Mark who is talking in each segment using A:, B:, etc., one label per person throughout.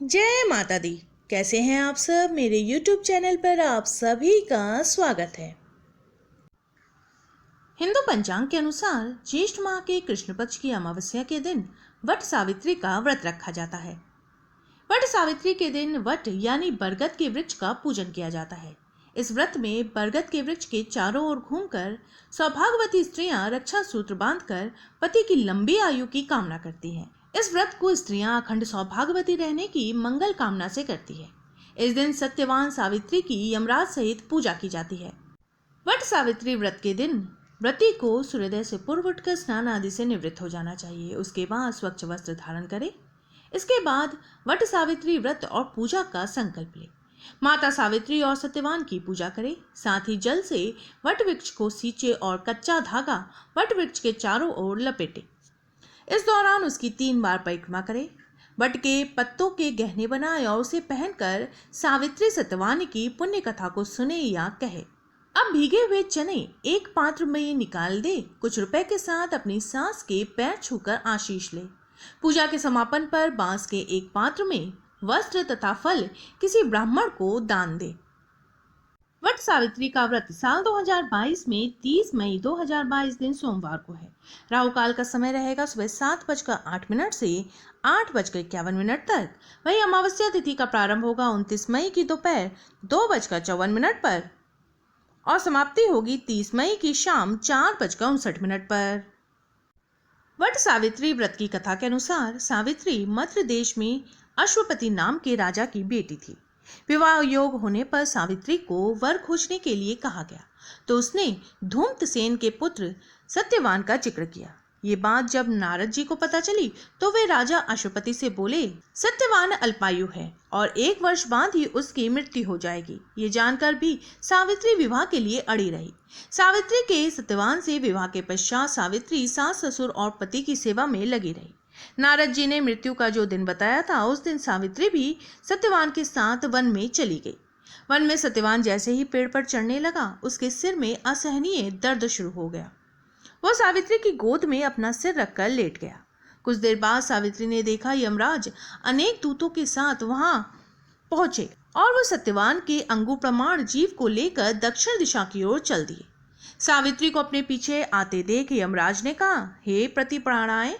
A: जय माता दी। कैसे हैं आप सब? मेरे YouTube चैनल पर आप सभी का स्वागत है। हिंदू पंचांग के अनुसार ज्येष्ठ माह के कृष्ण पक्ष की अमावस्या के दिन वट सावित्री का व्रत रखा जाता है। वट सावित्री के दिन वट यानी बरगद के वृक्ष का पूजन किया जाता है। इस व्रत में बरगद के वृक्ष के चारों ओर घूमकर सौभाग्यवती स्त्रियां रक्षा सूत्र बांधकर पति की लंबी आयु की कामना करती हैं। इस व्रत को स्त्रियां अखंड सौभाग्यवती रहने की मंगल कामना से करती है। इस दिन सत्यवान सावित्री की यमराज सहित पूजा की जाती है। वट सावित्री व्रत के दिन व्रती को सूर्योदय से पूर्व उठकर स्नान आदि से निवृत्त हो जाना चाहिए। उसके बाद स्वच्छ वस्त्र धारण करें। इसके बाद वट सावित्री व्रत और पूजा का संकल्प ले। माता सावित्री और सत्यवान की पूजा करें। साथ ही जल से वट वृक्ष को सींचे और कच्चा धागा वट वृक्ष के चारों ओर लपेटे। इस दौरान उसकी 3 बार परिक्रमा करें। वट के पत्तों के गहने बनाए और उसे पहनकर सावित्री सत्यवान की पुण्य कथा को सुने या कहे। अब भीगे हुए चने एक पात्र में निकाल दे। कुछ रुपए के साथ अपनी सास के पैर छूकर आशीष ले। पूजा के समापन पर बांस के एक पात्र में वस्त्र तथा फल किसी ब्राह्मण को दान दे। वट सावित्री का व्रत साल 2022 में 30 मई 2022 दिन सोमवार को है। राहु काल का समय रहेगा सुबह 7:08 से 8:51 तक। वही अमावस्या तिथि का प्रारंभ होगा 29 मई की दोपहर 2:54 पर और समाप्ति होगी 30 मई की शाम 4:59 पर। वट सावित्री व्रत की कथा के अनुसार सावित्री मध्य देश में अश्वपति नाम के राजा की बेटी थी। विवाह योग होने पर सावित्री को वर खोजने के लिए कहा गया तो उसने धूम्रसेन के पुत्र सत्यवान का जिक्र किया। ये बात जब नारद जी को पता चली तो वे राजा अश्वपति से बोले, सत्यवान अल्पायु है और 1 वर्ष बाद ही उसकी मृत्यु हो जाएगी। ये जानकर भी सावित्री विवाह के लिए अड़ी रही। सावित्री के सत्यवान से विवाह के पश्चात सावित्री सास ससुर और पति की सेवा में लगी रही। नारद जी ने मृत्यु का जो दिन बताया था उस दिन सावित्री भी सत्यवान के साथ वन में चली गई। वन में सत्यवान जैसे ही पेड़ पर चढ़ने लगा उसके सिर में असहनीय दर्द शुरू हो गया। वो सावित्री की गोद में अपना सिर रखकर लेट गया। कुछ देर बाद सावित्री ने देखा यमराज अनेक दूतों के साथ वहां पहुंचे और वो सत्यवान के अंगु प्रमाण जीव को लेकर दक्षिण दिशा की ओर चल दिए। सावित्री को अपने पीछे आते देख यमराज ने कहा, हे प्रतिप्राणाएं,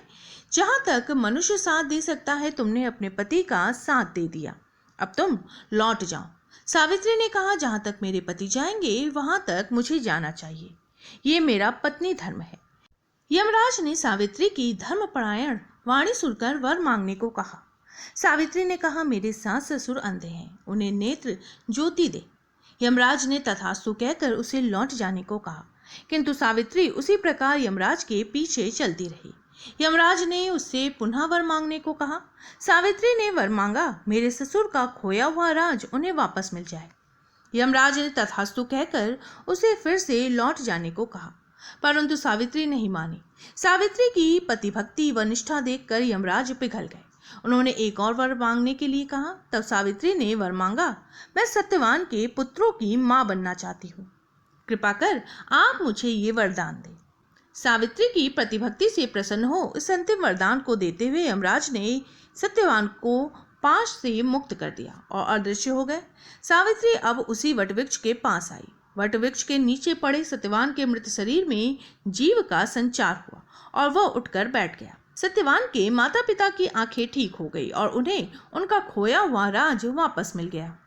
A: जहां तक मनुष्य साथ दे सकता है तुमने अपने पति का साथ दे दिया, अब तुम लौट जाओ। सावित्री ने कहा, जहां तक मेरे पति जाएंगे वहां तक मुझे जाना चाहिए, ये मेरा पत्नी धर्म है। यमराज ने सावित्री की धर्मपरायण वाणी सुनकर वर मांगने को कहा। सावित्री ने कहा, मेरे सास ससुर अंधे हैं, उन्हें नेत्र ज्योति दे। यमराज ने तथास्तु कहकर उसे लौट जाने को कहा, किंतु सावित्री उसी प्रकार यमराज के पीछे चलती रही। यमराज ने उससे पुनः वर मांगने को कहा। सावित्री ने वर मांगा, मेरे ससुर का खोया हुआ राज उन्हें वापस मिल जाए। यमराज ने तथास्तु कहकर उसे फिर से लौट जाने को कहा, परंतु सावित्री नहीं मानी। सावित्री की पतिभक्ति व निष्ठा देखकर यमराज पिघल गए। उन्होंने एक और वर मांगने के लिए कहा। तब सावित्री ने वर मांगा, मैं सत्यवान के पुत्रों की मां बनना चाहती हूँ, कृपा कर आप मुझे ये वरदान दें। सावित्री की प्रतिभक्ति से प्रसन्न हो इस अंतिम वरदान को देते हुए यमराज ने सत्यवान को पाश से मुक्त कर दिया और अदृश्य हो गए। सावित्री अब उसी वटवृक्ष के पास आई। वटवृक्ष के नीचे पड़े सत्यवान के मृत शरीर में जीव का संचार हुआ और वह उठकर बैठ गया। सत्यवान के माता पिता की आंखें ठीक हो गई और उन्हें उनका खोया हुआ राज वापस मिल गया।